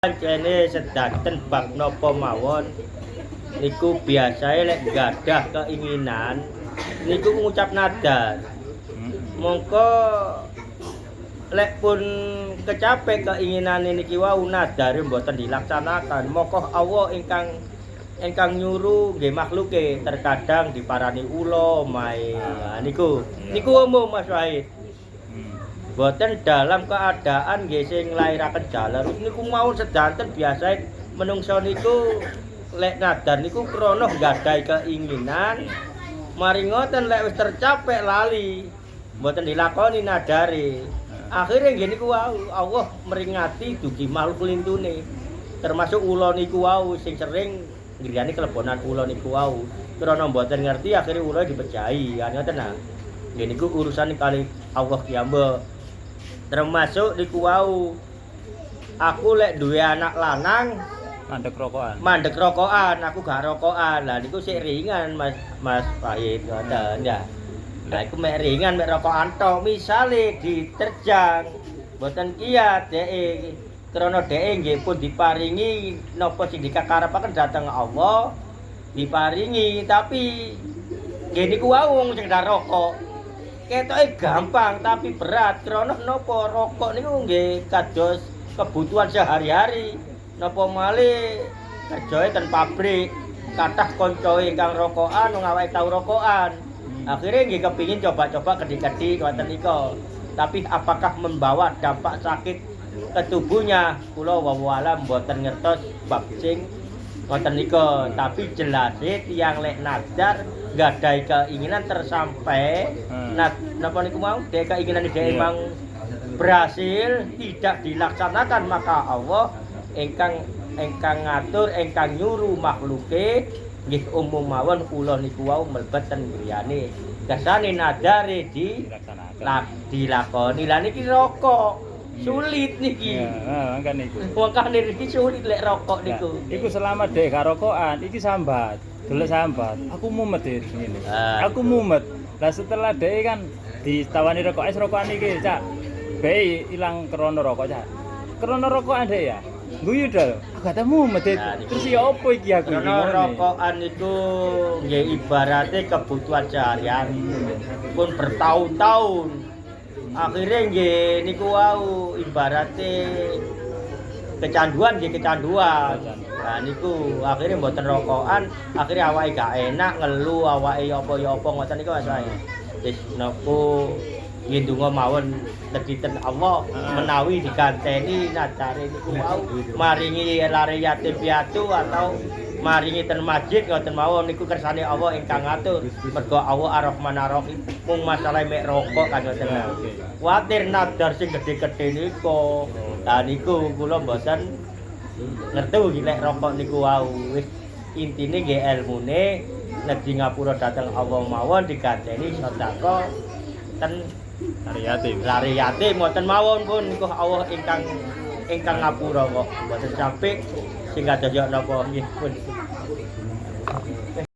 Pancene sedanten bab napa mawon niku biasae lek gadah keinginan niku ngucap nadar. Mongko lek pun kecape keinginan niki wau nadare mboten dilaksanakan, moko Allah ingkang nyuruh nggih makhluke terkadang diparani ula mae. Niku umum Mas Wahid. Boten dalam keadaan nggih sing nglairaken jalan niku mau sedanten biasa menungso niku lek nadar niku krana nggadahi keinginan mari ngoten lek wis tercapai lali mboten dilakoni nadare akhire nggih niku wau Allah meringati dugi makhluk lintune termasuk ula niku wau sing sering ngriyani kelebonan ula niku wau krana mboten ngerti akhire ula dipejahi ngoten nah nggih niku urusan kali Allah kiyambak termasuk niku wau aku lek duwe anak lanang mandek rokokan aku gak rokokan lah niku sik ringan Mas Wahid ngoten ya nah iku mek ringan mek rokokan tok misale diterjang mboten kiyat dhek krana dhek nggih pun diparingi napa sing dikakarepaken dhateng Allah diparingi tapi nggih niku wau wong sing rokok ketoke gampang tapi berat krana napa rokok niku nggih kados kebutuhan sehari-hari napa malih kerjae ten pabrik kathah kancae ingkang rokokan wong awake tau rokokan akhirnya nggih kepingin coba-coba kedik-kedik ngoten nika tapi apakah membawa dampak sakit ke tubuhnya kula wallahualam mboten ngertos bab sing ngoten nika tapi jelas tiyang lek nadar nggadahi keinginan tersampai napa niku mau dek keinginan dhek emang berhasil tidak dilaksanakan maka Allah ingkang ngatur ingkang nyuruh makhluke nggih umum mawon kula niku wau mlebet ten griyane kesane nadare dilakoni lah niki rokok sulit niki. Heeh, kan niku. Makane niki sulit lek rokok niku. Iku selama dek gak rokokan, iki sambat. Dolek sambat. Aku mumet ngene. Aku mumet. Lah setelah dek kan ditawani rokok rokokan iki, Cak. Bae ilang krana rokok, Cak. Krana rokokan dek ya. Guyu dah. Gak temu mumet. Terus ya opo iki aku iki? Krana rokokan itu nggih ibarate kebutuhan sehari-hari. Pun bertahun-tahun. Akhirnya nggih niku wau ibarate kecanduan nggih kecanduan. Nah niku akhirnya mboten rokokan, akhirnya awake gak enak ngelu awake apa ya apa ngoten niku Mas Wahid. Wis napa nggih donga mawon tediten Allah menawi diganteni nadare niku wau maringi lare yatim piatu atau maringi ten masjid ngoten mawon niku kersane Allah ingkang ngatur mergo Allah Ar-Rahman Ar-Rahim mung masalah mek rokok kan ngoten kuwatir nadar sing gedhe-gedhe niku lah niku kula mboten ngerti lek rokok niku wau wis intine nggih ilmune nedhi ngapura dhateng Allah mawon diganteni sedekah ten lare yatim ngoten mawon pun niku Allah ingkang ngapura kok mboten sampe sing kados napa nggih pun